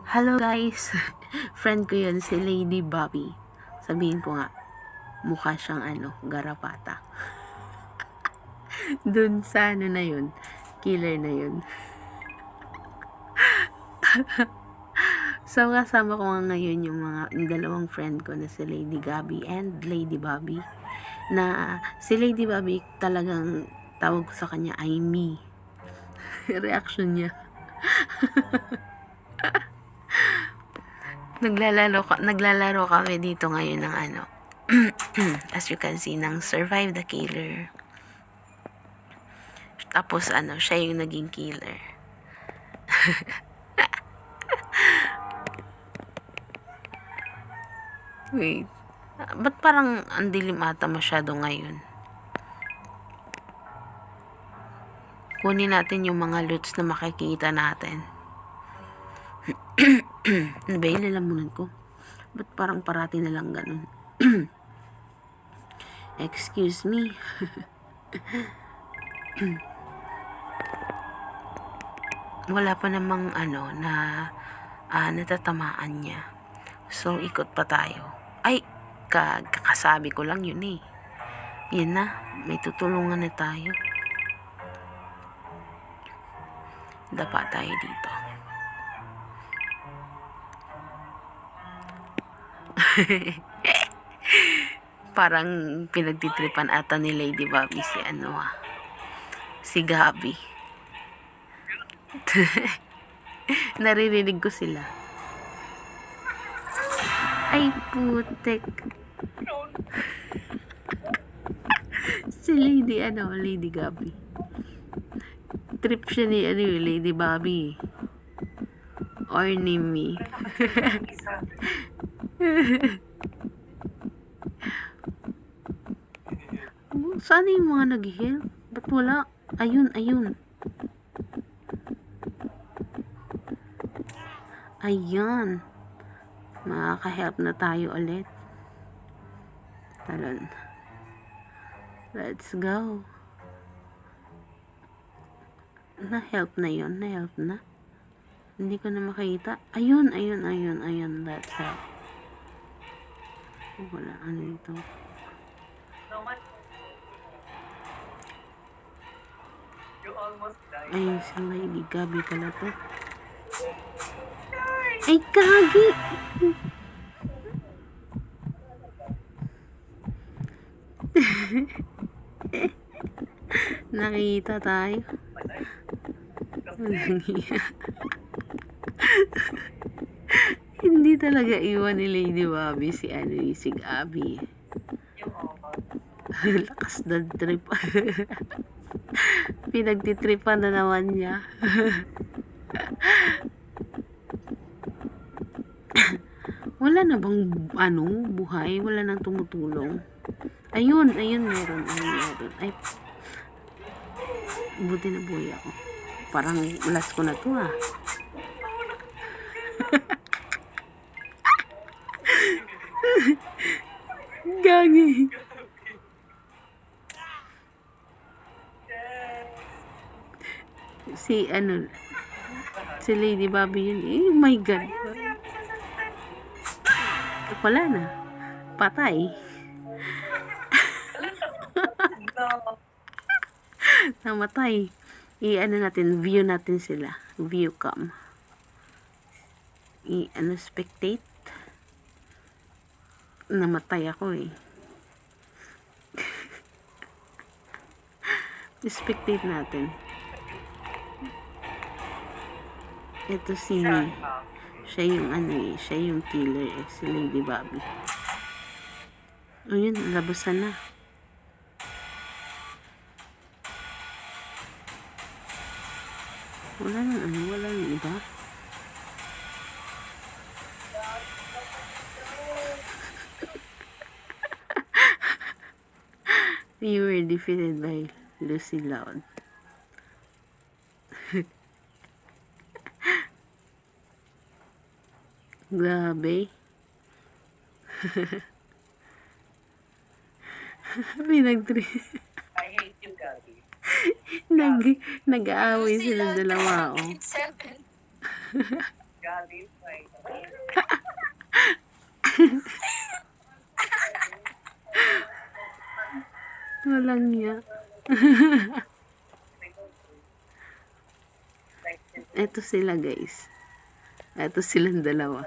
Hello guys! Friend ko yun, si Lady Bobby. Sabihin ko nga, mukha siyang garapata. Dun sa na yun, killer na yun. So kasama ko nga ngayon yung dalawang friend ko na si Lady Gabby and Lady Bobby. Na si Lady Bobby talagang tawag ko sa kanya ay me. Reaction niya. Naglalaro kami dito ngayon ng as you can see, ng Survive the Killer. Tapos siya yung naging killer. Wait. Ba't parang ang dilim ata masyado ngayon? Kunin natin yung mga loots na makikita natin. Ano ba yung lalamunan ko? Ba't parang parati na lang ganun? Excuse me. Wala pa namang na natatamaan niya. So, ikot pa tayo. Ay, kakasabi ko lang yun eh. Yan na, may tutulungan na tayo. Dapa tayo dito. Parang pinagtitripan ata ni Lady Bobby si Gabby. Naririnig ko sila. Ay, putek. Si Lady Gabby. Trip siya ni Lady Bobby. Or ni me. Saan yung mga nag-heal? Ba't wala? Ayun. Ayan. Makaka-help na tayo ulit. Talon. Let's go. Na-help na yun. Na-help na. Hindi ko na makita. Ayun. Let's help. Wala. Ano ito? Ayun, si Lady Gabby pala to. Ay, kagi! Nakita tayo. Hindi talaga iwan ni Lady Bobby si Gabby. Lakas na trip. Pinagtitripan na naman niya. Wala na bang buhay? Wala nang tumutulong. Ayun, meron. Ay, buti na buhay ako. Parang last ko na to Gagi. Si Lady Bobby yun. Oh my God. Wala na. Patay. Namatay. View natin sila. View cam. Spectate. Namatay ako eh. Spectate natin. Ito si me. Siya yung killer eh, si Lady Bobby. O yun, labasan na. Wala nang iba. You were defeated by Lucy Loud. Grabe. I hate you, Gabby. Nag-aaway sila dalawa. Walang niya. Eto sila guys. Eto silang dalawa.